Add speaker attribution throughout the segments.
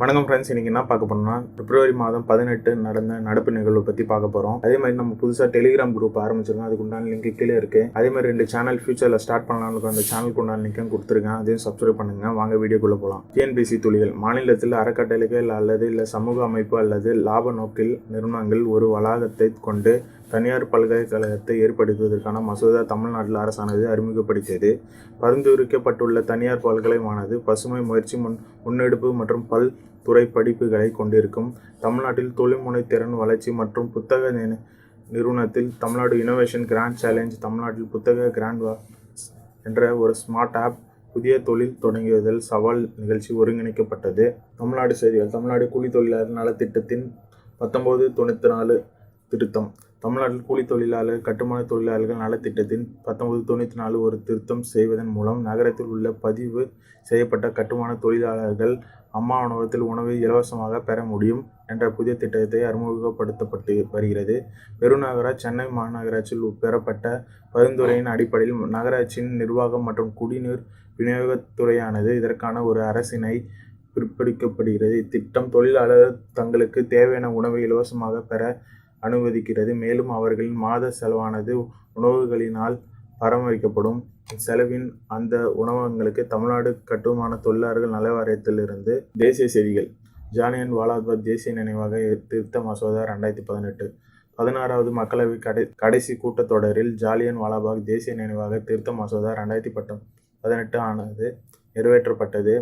Speaker 1: வணக்கம் ஃப்ரெண்ட்ஸ், இன்றைக்கி என்ன பார்க்க போகிறோம்னா பிப்ரவரி மாதம் 18 நடந்த நடப்பு நிகழ்வு பற்றி பார்க்க போகிறோம். அதே மாதிரி நம்ம புதுசாக டெலிகிராம் குரூப் ஆரம்பிச்சிருக்கோம். அதுக்கு உண்டான லிங்க் கீழே இருக்குது. அதே மாதிரி 2 சேனல் ஃபியூச்சரில் ஸ்டார்ட் பண்ணலாம்னு அந்த சேனலுக்கு உண்டான லிங்க்கும் கொடுத்துருக்கேன். அதையும் சப்ஸ்கிரைப் பண்ணுங்கள். வாங்க வீடியோக்குள்ளே போகலாம். டிஎன்பிசி துளிகள் மாநிலத்தில் அறக்கட்டளைகள் அல்லது சமூக அமைப்பு அல்லது லாப நோக்கில் நிறுவனங்கள் ஒரு வளாகத்தை கொண்டு தனியார் பல்கலைக்கழகத்தை ஏற்படுத்துவதற்கான மசோதா தமிழ்நாட்டில் அரசானது அறிமுகப்படுத்தியது. பரிந்துரைக்கப்பட்டுள்ள தனியார் பல்கலைக்கழகமானது பசுமை முயற்சி முன்னெடுப்பு மற்றும் துறை படிப்புகளை கொண்டிருக்கும். தமிழ்நாட்டில் தொழில்முனை திறன் வளர்ச்சி மற்றும் புத்தக நிறுவனத்தில் தமிழ்நாடு இனோவேஷன் கிராண்ட் சேலஞ்ச், தமிழ்நாட்டில் புத்தக கிராண்ட் என்ற ஒரு ஸ்மார்ட் ஆப், புதிய தொழில் தொடங்குதல் சவால் நிகழ்ச்சி ஒருங்கிணைக்கப்பட்டது. தமிழ்நாடு செய்திகள். தமிழ்நாடு கூலி தொழிலாளர் நலத்திட்டத்தின் 1994 திருத்தம். தமிழ்நாட்டில் கூலி தொழிலாளர் கட்டுமான தொழிலாளர்கள் நலத்திட்டத்தின் 1994 ஒரு திருத்தம் செய்வதன் மூலம் நகரத்தில் உள்ள பதிவு செய்யப்பட்ட கட்டுமான தொழிலாளர்கள் அம்மா உணவகத்தில் உணவை இலவசமாக பெற முடியும் என்ற புதிய திட்டத்தை அறிமுகப்படுத்தப்பட்டு வருகிறது. பெருநகர சென்னை மாநகராட்சியில் பெறப்பட்ட பரிந்துரையின் அடிப்படையில் நகராட்சியின் நிர்வாகம் மற்றும் குடிநீர் விநியோகத்துறையானது இதற்கான ஒரு அரசினை பிற்படுத்தப்படுகிறது. இத்திட்டம் தொழிலாளர் தங்களுக்கு தேவையான உணவை இலவசமாக பெற அனுமதிக்கிறது. மேலும் அவர்களின் மாத செலவானது உணவுகளினால் பராமரிக்கப்படும். செலவின் அந்த உணவகங்களுக்கு தமிழ்நாடு கட்டுமான தொழிலாளர்கள் நல வாரியத்திலிருந்து. தேசிய செய்திகள். ஜாலியன் வாலாபாக் தேசிய நினைவாக திருத்த மசோதா 2018. 16வது மக்களவை கடைசி கூட்டத்தொடரில் ஜாலியன் வாலாபாக் தேசிய நினைவாக திருத்த மசோதா 2018 ஆனது நிறைவேற்றப்பட்டது.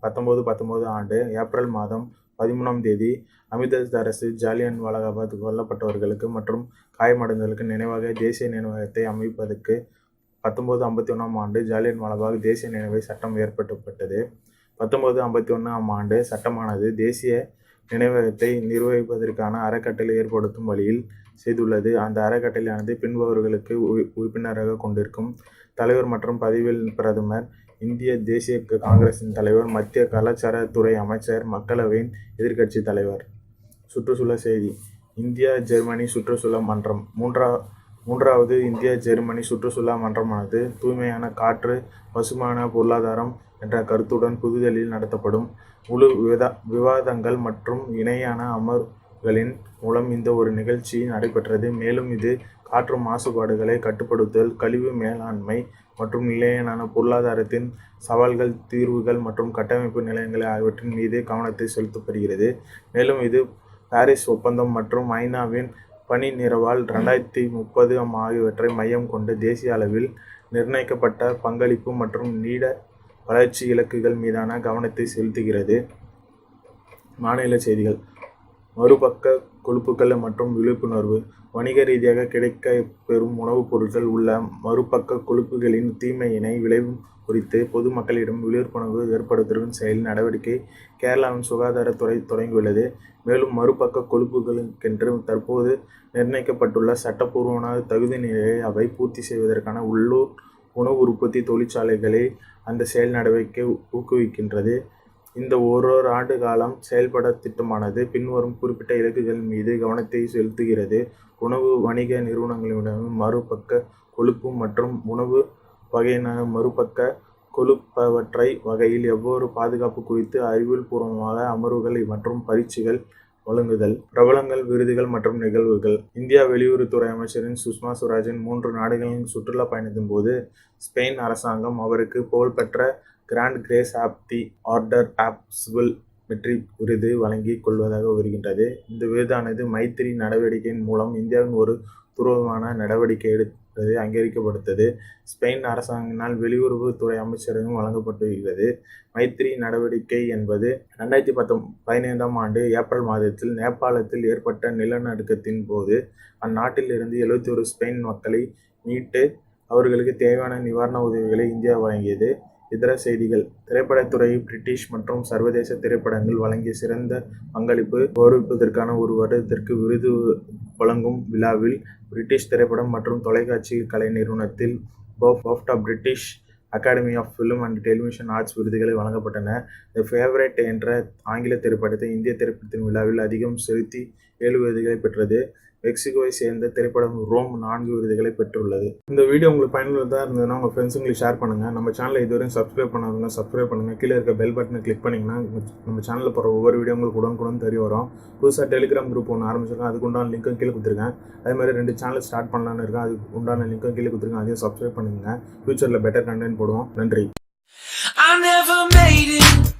Speaker 1: 1919 ஆண்டு ஏப்ரல் மாதம் 13ஆம் தேதி அமிர்தசரசு ஜாலியன் வாலாபாக் கொல்லப்பட்டவர்களுக்கு மற்றும் காயமடைந்தவர்களுக்கு நினைவாக தேசிய நினைவகத்தை அமைப்பதற்கு 1951ஆம் ஆண்டு ஜாலியன் வாலாபாக் தேசிய நினைவு சட்டம் ஏற்படுத்தப்பட்டது. 1951ஆம் ஆண்டு சட்டமானது தேசிய நினைவகத்தை நிர்வகிப்பதற்கான அறக்கட்டளை ஏற்படுத்தும் வழியில் செய்துள்ளது. அந்த அறக்கட்டளையானது பின்பவர்களுக்கு உறுப்பினராக கொண்டிருக்கும். தலைவர் மற்றும் பதவியில் பிரதமர், இந்திய தேசிய காங்கிரசின் தலைவர், மத்திய கலாச்சார துறை அமைச்சர், மக்களவையின் எதிர்க்கட்சி தலைவர். சுற்றுச்சூழல் செய்தி. இந்தியா ஜெர்மனி சுற்றுச்சூழல் மன்றம். மூன்றாவது இந்திய ஜெர்மனி சுற்றுச்சூழல் மன்றமானது தூய்மையான காற்று, பசுமையான பொருளாதாரம் என்ற கருத்துடன் புதுதில்லியில் நடத்தப்படும் முழு விவாதங்கள் மற்றும் இணையான அமர்வுகளின் மூலம் இந்த ஒரு நிகழ்ச்சி நடைபெற்றது. மேலும் இது காற்று மாசுபாடுகளை கட்டுப்படுத்துதல், கழிவு மேலாண்மை மற்றும் நிலையான பொருளாதாரத்தின் சவால்கள், தீர்வுகள் மற்றும் கட்டமைப்பு நிலையங்கள் ஆகியவற்றின் மீது கவனத்தை செலுத்தப்படுகிறது. மேலும் இது பாரிஸ் ஒப்பந்தம் மற்றும் ஐநாவின் பணி நிறவால் 2030 ஆகியவற்றை மையம் கொண்டு தேசிய அளவில் நிர்ணயிக்கப்பட்ட பங்களிப்பு மற்றும் நீட வளர்ச்சி இலக்குகள் மீதான கவனத்தை செலுத்துகிறது. மாநில செய்திகள். மறுபக்க கொழுப்புகள் மற்றும் விழிப்புணர்வு. வணிக ரீதியாக கிடைக்கப்பெறும் உணவுப் பொருட்கள் உள்ள மறுபக்க கொழுப்புகளின் தீமையினை விளைவு குறித்து பொதுமக்களிடம் விழிப்புணர்வு ஏற்படுத்தும் செயல் நடவடிக்கை கேரளாவின் சுகாதாரத்துறை தொடங்கியுள்ளது. மேலும் மறுபக்க கொழுப்புகளுக்கென்று தற்போது நிர்ணயிக்கப்பட்டுள்ள சட்டப்பூர்வமான தகுதி நிலையை அவை பூர்த்தி செய்வதற்கான உள்ளூர் உணவு உற்பத்தி தொழிற்சாலைகளை அந்த செயல் நடவடிக்கை ஊக்குவிக்கின்றது. இந்த ஆண்டு காலம் செயல்பட திட்டமானது பின்வரும் குறிப்பிட்ட இலக்குகள் மீது கவனத்தை செலுத்துகிறது. உணவு வணிக நிறுவனங்களிடம் மறுபக்க கொழுப்பு மற்றும் உணவு வகையின மறுபக்க கொழுப்பவற்றை வகையில் எவ்வாறு பாதுகாப்பு குறித்து அறிவியல் பூர்வமாக அமர்வுகள் மற்றும் பயிற்சிகள் வழங்குதல். பிரபலங்கள், விருதுகள் மற்றும் நிகழ்வுகள். இந்தியா வெளியுறவுத்துறை அமைச்சரின் சுஷ்மா சுவராஜின் 3 நாடுகளின் சுற்றுலா பயணத்தின் போது ஸ்பெயின் அரசாங்கம் அவருக்கு புகழ்பெற்ற grand cross of the order of civil merit விருது வழங்கி கொள்வதாக வருகின்றது. இந்த விருதானது மைத்திரி நடவடிக்கையின் மூலம் இந்தியாவின் ஒரு துருவமான நடவடிக்கை எடுப்பது அங்கீகரிக்கப்பட்டது. ஸ்பெயின் அரசாங்கினால் வெளியுறவுத்துறை அமைச்சரும் வழங்கப்பட்டுள்ளது. மைத்திரி நடவடிக்கை என்பது 2015ஆம் ஆண்டு ஏப்ரல் மாதத்தில் நேபாளத்தில் ஏற்பட்ட நிலநடுக்கத்தின் போது அந்நாட்டில் இருந்து 71 ஸ்பெயின் மக்களை மீட்டு அவர்களுக்கு தேவையான நிவாரண உதவிகளை இந்தியா வழங்கியது. இதர செய்திகள். திரைப்படத்துறை பிரிட்டிஷ் மற்றும் சர்வதேச திரைப்படங்கள் வழங்கிய சிறந்த பங்களிப்பு கௌரவிப்பதற்கான ஒரு வருடத்திற்கு விருது வழங்கும் விழாவில் பிரிட்டிஷ் திரைப்படம் மற்றும் தொலைக்காட்சி கலை நிறுவனத்தில் Govt British academy of film and television arts விருதுகளை வழங்கப்பட்டன. தி ஃபேவரைட் என்ற ஆங்கில திரைப்படத்தை இந்திய திரைப்படத்தின் விழாவில் அதிகம் செலுத்தி 7 விருதுகளை பெற்றது. மெக்சிகோவை சேர்ந்த திரைப்படம் ரோம் 4 விருதுகளை பெற்றுள்ளது. இந்த வீடியோ உங்களுக்கு பயனுள்ளதாக இருந்ததுன்னா உங்கள் ஃப்ரெண்ட்ஸுங்களுக்கு ஷேர் பண்ணுங்கள். நம்ம சேனலை இதுவரையும் சப்ஸ்கிரைப் பண்ணாதவங்க சப்ஸ்கிரைப் பண்ணுங்கள். கீழே இருக்க பெல் பட்டனை கிளிக் பண்ணிங்கன்னா நம்ம சேனலில் போகிற ஒவ்வொரு வீடியோ உங்களுக்கு உடனுக்குடன் தெரிய வரும். புதுசாக டெலிகிராம் குரூப் ஒன்று ஆரம்பிச்சிருக்கேன். அதுக்கு உண்டான லிங்க்கும் கீழே கொடுத்துருக்கேன். அதே மாதிரி 2 சேனல் ஸ்டார்ட் பண்ணலான்னு இருக்கேன். அதுக்கு உண்டான லிங்க்கும் கீழே கொடுத்துருக்கேன். அதையும் சப்ஸ்கிரைப் பண்ணுங்க. ஃபியூச்சரில் பெட்டர் கண்டென்ட் போடுவோம். நன்றி. I never made it.